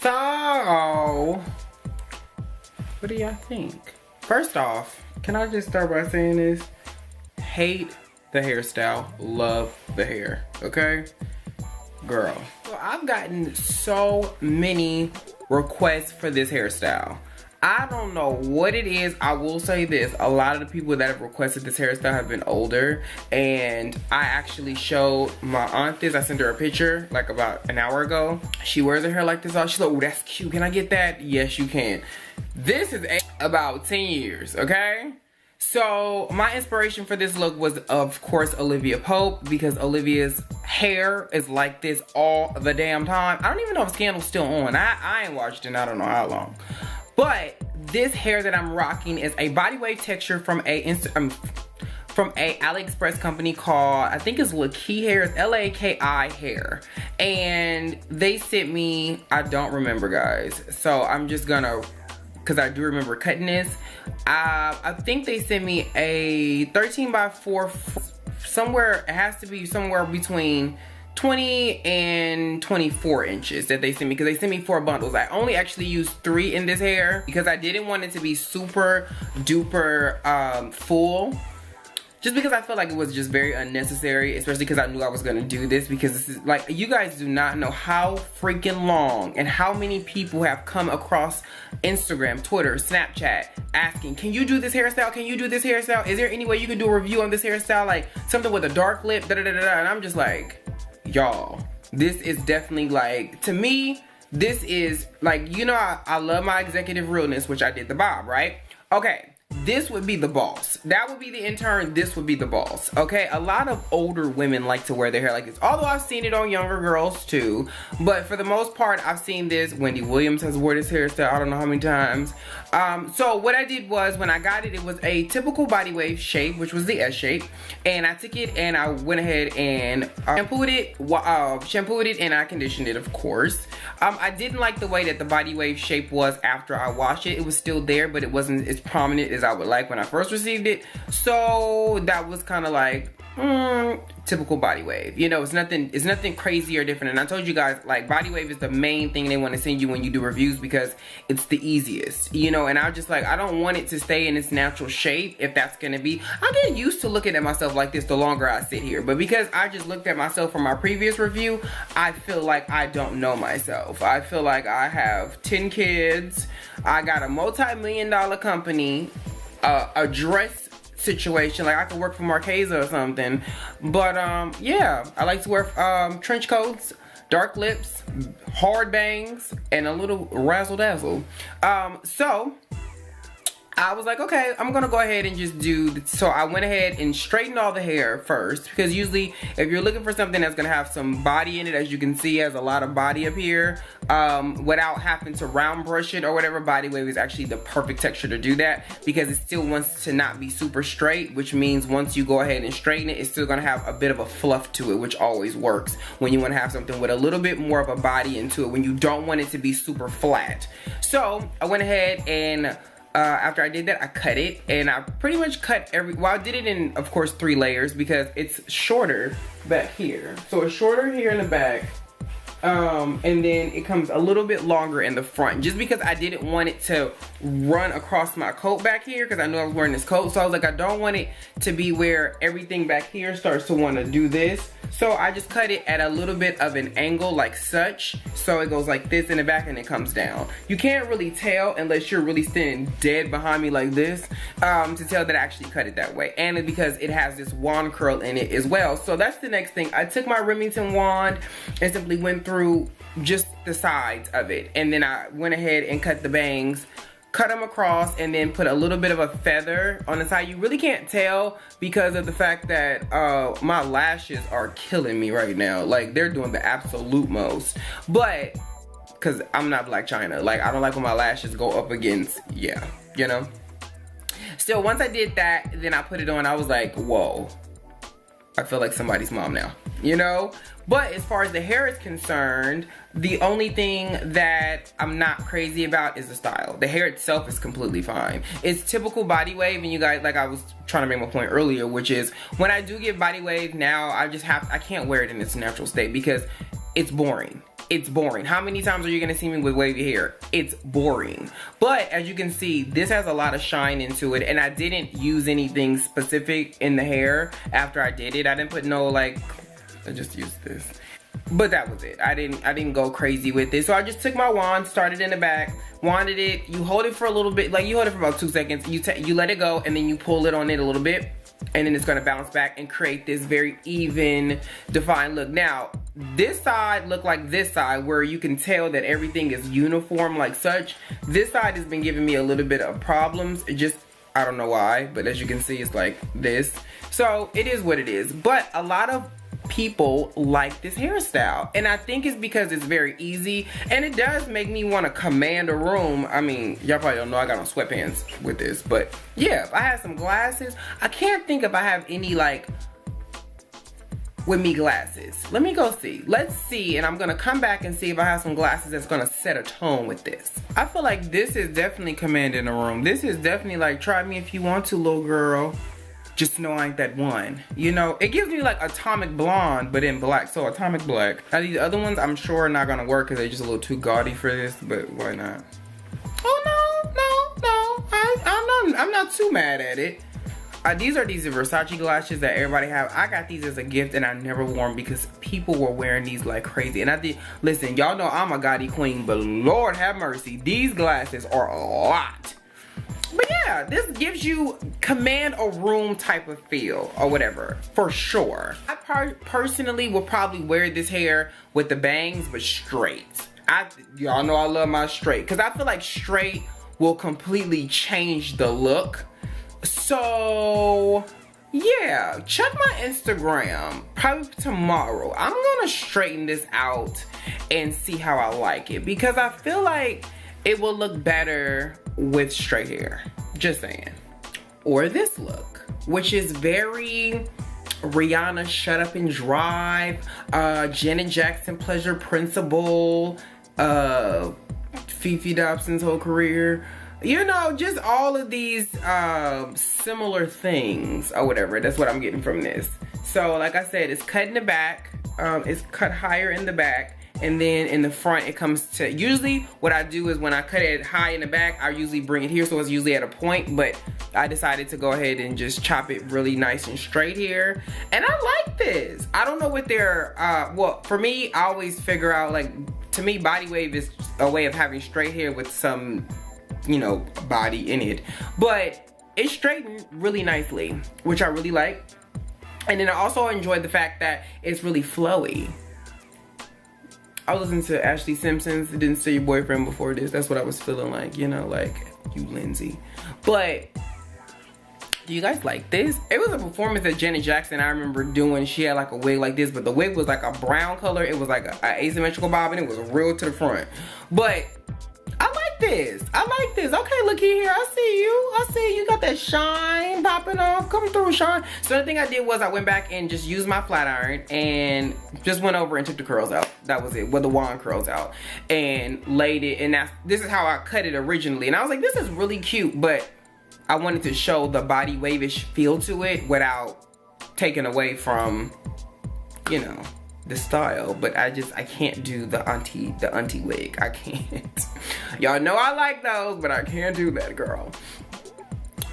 So, what do y'all think? First off, can I just start by saying this? Hate the hairstyle, love the hair, okay? Girl. So I've gotten so many requests for this hairstyle. I don't know what it is. I will say this, a lot of the people that have requested this hairstyle have been older, and I actually showed my aunt this. I sent her a picture like about an hour ago. She wears her hair like this. She's like, oh, that's cute. Can I get that? Yes, you can. This is about 10 years, okay? So my inspiration for this look was, of course, Olivia Pope, because Olivia's hair is like this all the damn time. I don't even know if Scandal's still on. I ain't watched it in I don't know how long. But this hair that I'm rocking is a body wave texture from a AliExpress company called, I think it's Laki hair, it's L-A-K-I hair. And they sent me, I don't remember, guys. So I'm just gonna, because I do remember cutting this. I think they sent me a 13 by 4, somewhere, it has to be somewhere between 20 and 24 inches that they sent me, because they sent me 4 bundles. I only actually used 3 in this hair because I didn't want it to be super duper full, just because I felt like it was just very unnecessary, especially because I knew I was gonna do this, because this is like, you guys do not know how freaking long and how many people have come across Instagram, Twitter, Snapchat asking, can you do this hairstyle? Can you do this hairstyle? Is there any way you can do a review on this hairstyle? Like something with a dark lip, da da da da. And I'm just like, y'all, this is definitely like, to me, this is like, you know, I love my executive realness, which I did the bob, right? Okay. This would be the boss. That would be the intern. This would be the boss. Okay, a lot of older women like to wear their hair like this. Although I've seen it on younger girls too. But for the most part, I've seen this. Wendy Williams has worn this hairstyle I don't know how many times. So what I did was, when I got it, it was a typical body wave shape, which was the S shape. And I took it and I went ahead and shampooed it and I conditioned it, of course. I didn't like the way that the body wave shape was after I washed it. It was still there, but it wasn't as prominent as I would like when I first received it. So that was kind of like typical body wave. You know, it's nothing crazy or different. And I told you guys, like, body wave is the main thing they want to send you when you do reviews, because it's the easiest, you know. And I was just like, I don't want it to stay in its natural shape. If that's gonna be, I get used to looking at myself like this the longer I sit here, but because I just looked at myself from my previous review, I feel like I don't know myself. I feel like I have 10 kids, I got a multi-million-dollar company, a dress situation, like I could work for Marquesa or something. But yeah, I like to wear trench coats, dark lips, hard bangs, and a little razzle dazzle. So I was like, okay, I'm gonna go ahead and just do, so I went ahead and straightened all the hair first, because usually if you're looking for something that's gonna have some body in it, as you can see, it has a lot of body up here, without having to round brush it or whatever, body wave is actually the perfect texture to do that, because it still wants to not be super straight, which means once you go ahead and straighten it, it's still gonna have a bit of a fluff to it, which always works when you wanna have something with a little bit more of a body into it, when you don't want it to be super flat. So I went ahead and after I did that, I cut it, and I pretty much cut well, I did it in, of course, 3 layers, because it's shorter back here. So it's shorter here in the back, and then it comes a little bit longer in the front, just because I didn't want it to run across my coat back here, because I knew I was wearing this coat. So I was like, I don't want it to be where everything back here starts to want to do this. So I just cut it at a little bit of an angle, like such. So it goes like this in the back and it comes down. You can't really tell unless you're really standing dead behind me like this, to tell that I actually cut it that way. And because it has this wand curl in it as well. So that's the next thing. I took my Remington wand and simply went through just the sides of it. And then I went ahead and cut the bangs, cut them across, and then put a little bit of a feather on the side. You really can't tell because of the fact that my lashes are killing me right now. Like, they're doing the absolute most. But, because I'm not Black China. Like, I don't like when my lashes go up against, yeah, you know? Still, once I did that, then I put it on, I was like, whoa. I feel like somebody's mom now, you know? But as far as the hair is concerned, the only thing that I'm not crazy about is the style. The hair itself is completely fine. It's typical body wave, and you guys, like I was trying to make my point earlier, which is when I do get body wave now, I can't wear it in its natural state because it's boring. it's boring. How many times are you gonna see me with wavy hair? It's boring. But as you can see, this has a lot of shine into it, and I didn't use anything specific in the hair after I did it. I didn't put no like, I just used this. But that was it. I didn't go crazy with it. So I just took my wand, started in the back, wanded it. You hold it for a little bit, like you hold it for about 2 seconds. You let it go, and then you pull it on it a little bit, and then it's gonna bounce back and create this very even, defined look. Now, this side looked like this side where you can tell that everything is uniform like such. This side has been giving me a little bit of problems. It just, I don't know why, but as you can see, it's like this. So it is what it is. But a lot of people like this hairstyle, and I think it's because it's very easy, and it does make me want to command a room. I mean, y'all probably don't know I got on sweatpants with this, but yeah, if I had some glasses, I can't think if I have any like with me glasses. Let me go see. Let's see, and I'm gonna come back and see if I have some glasses that's gonna set a tone with this. I feel like this is definitely commanding a room. This is definitely like, try me if you want to, little girl. Just know I ain't that one. You know, it gives me like Atomic Blonde, but in black. So Atomic Black. Now these other ones, I'm sure are not gonna work because they're just a little too gaudy for this, but why not? Oh no, I'm not too mad at it. These are these Versace glasses that everybody have. I got these as a gift and I never wore them because people were wearing these like crazy. And I did, listen, y'all know I'm a gaudy queen, but Lord have mercy, these glasses are a lot. But yeah, this gives you command a room type of feel or whatever, for sure. I personally will probably wear this hair with the bangs, but straight. Y'all know I love my straight, because I feel like straight will completely change the look. So yeah, check my Instagram probably tomorrow. I'm gonna straighten this out and see how I like it, because I feel like it will look better with straight hair, just saying. Or this look, which is very Rihanna Shut Up and Drive, Janet Jackson Pleasure Principle, Fifi Dobson's whole career. You know, just all of these similar things or whatever. That's what I'm getting from this. So like I said, it's cut in the back, it's cut higher in the back, and then in the front it comes to, usually what I do is when I cut it high in the back, I usually bring it here, so it's usually at a point, but I decided to go ahead and just chop it really nice and straight here. And I like this. I don't know what they're, well, for me, I always figure out, like, to me, body wave is a way of having straight hair with some, you know, body in it. But it's straightened really nicely, which I really like. And then I also enjoy the fact that it's really flowy. I was listening to Ashley Simpson's Didn't See Your Boyfriend Before This. That's what I was feeling like, you know, like, you Lindsay. But do you guys like this? It was a performance that Janet Jackson, I remember doing. She had like a wig like this, but the wig was like a brown color. It was like an asymmetrical bob, and it was real to the front. But I like this. I like this. Okay, Laki here. I see you. I see you got that shine popping off. Come through, shine. So the thing I did was I went back and just used my flat iron and just went over and took the curls out. That was it. With the wand curls out. And laid it. And this is how I cut it originally. And I was like, this is really cute. But I wanted to show the body wave-ish feel to it without taking away from, you know, the style. But I can't do the auntie wig. I can't. Y'all know I like those, but I can't do that, girl.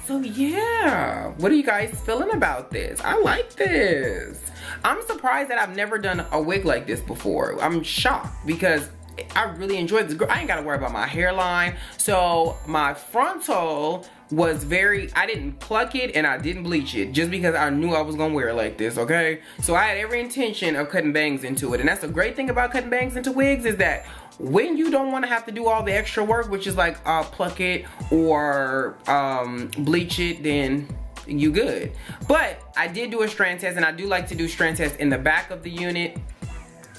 So yeah, what are you guys feeling about this? I like this. I'm surprised that I've never done a wig like this before. I'm shocked because I really enjoyed this. I ain't gotta worry about my hairline. So my frontal was I didn't pluck it and I didn't bleach it just because I knew I was gonna wear it like this, okay? So I had every intention of cutting bangs into it. And that's the great thing about cutting bangs into wigs, is that when you don't wanna have to do all the extra work, which is like pluck it or bleach it, then you good. But I did do a strand test, and I do like to do strand tests in the back of the unit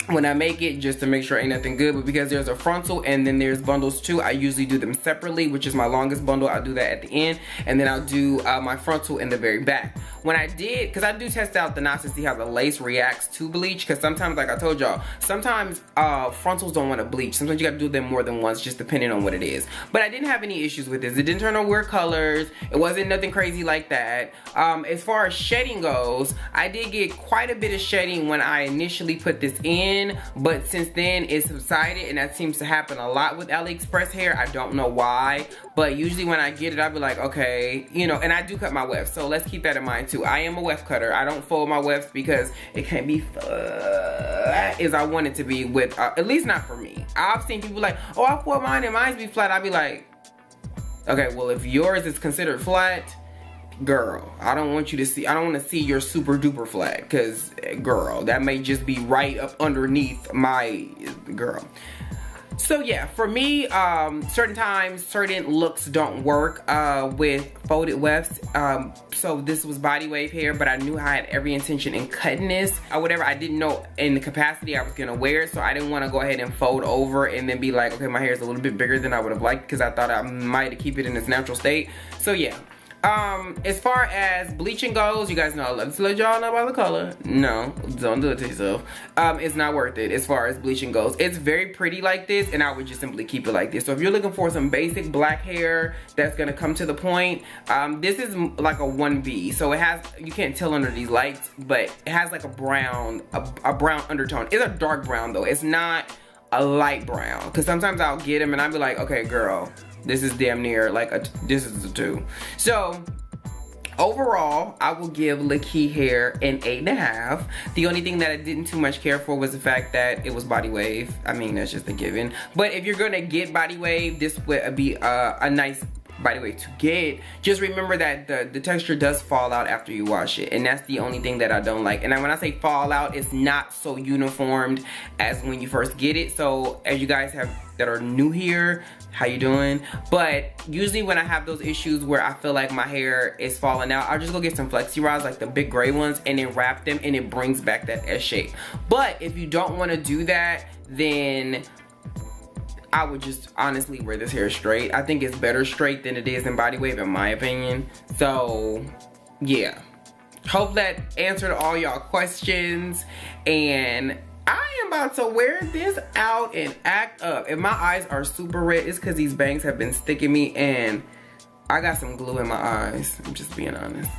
when I make it, just to make sure ain't nothing good. But because there's a frontal and then there's bundles too, I usually do them separately, which is my longest bundle. I'll do that at the end, and then I'll do my frontal in the very back. When I did, because I do test out the knots to see how the lace reacts to bleach, because sometimes, like I told y'all, sometimes frontals don't want to bleach. Sometimes you got to do them more than once, just depending on what it is. But I didn't have any issues with this. It didn't turn on weird colors. It wasn't nothing crazy like that. As far as shedding goes, I did get quite a bit of shedding when I initially put this in. then, but since then it subsided, and that seems to happen a lot with AliExpress hair. I don't know why, but usually when I get it, I'll be like, okay, you know, and I do cut my wefts, so let's keep that in mind too. I am a weft cutter. I don't fold my wefts because it can't be flat as I want it to be with, at least not for me. I've seen people like, oh, I fold mine and mine's be flat. I'll be like, okay, well, if yours is considered flat, girl, I don't want you to see, I don't want to see your super duper flat, because girl, that may just be right up underneath my girl. So yeah, for me, certain times, certain looks don't work with folded wefts. So this was body wave hair, but I knew I had every intention in cutting this or whatever. I didn't know in the capacity I was gonna wear it, so I didn't want to go ahead and fold over and then be like, okay, my hair is a little bit bigger than I would have liked, because I thought I might keep it in its natural state. So yeah. As far as bleaching goes, you guys know I love to let y'all know about the color. No, don't do it to yourself. It's not worth it as far as bleaching goes. It's very pretty like this, and I would just simply keep it like this. So if you're looking for some basic black hair that's gonna come to the point, this is like a 1B. So it has, you can't tell under these lights, but it has like a brown undertone. It's a dark brown though. It's not a light brown, because sometimes I'll get them and I'll be like, okay, girl, this is damn near like this is a 2. So overall, I will give Laki hair an 8.5. The only thing that I didn't too much care for was the fact that it was body wave. I mean, that's just a given. But if you're gonna get body wave, this would be a nice body wave to get. Just remember that the texture does fall out after you wash it, and that's the only thing that I don't like. And when I say fall out, it's not so uniformed as when you first get it. So as you guys that are new here, how you doing? But usually when I have those issues where I feel like my hair is falling out, I'll just go get some flexi rods, like the big gray ones, and then wrap them, and it brings back that S shape. But if you don't want to do that, then I would just honestly wear this hair straight. I think it's better straight than it is in body wave, in my opinion. So yeah, hope that answered all y'all questions, and I am about to wear this out and act up. If my eyes are super red, it's because these bangs have been sticking me, and I got some glue in my eyes. I'm just being honest.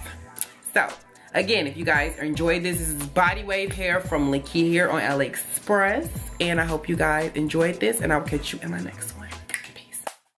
So again, if you guys enjoyed this is body wave hair from Laki here on AliExpress, and I hope you guys enjoyed this, and I'll catch you in my next one.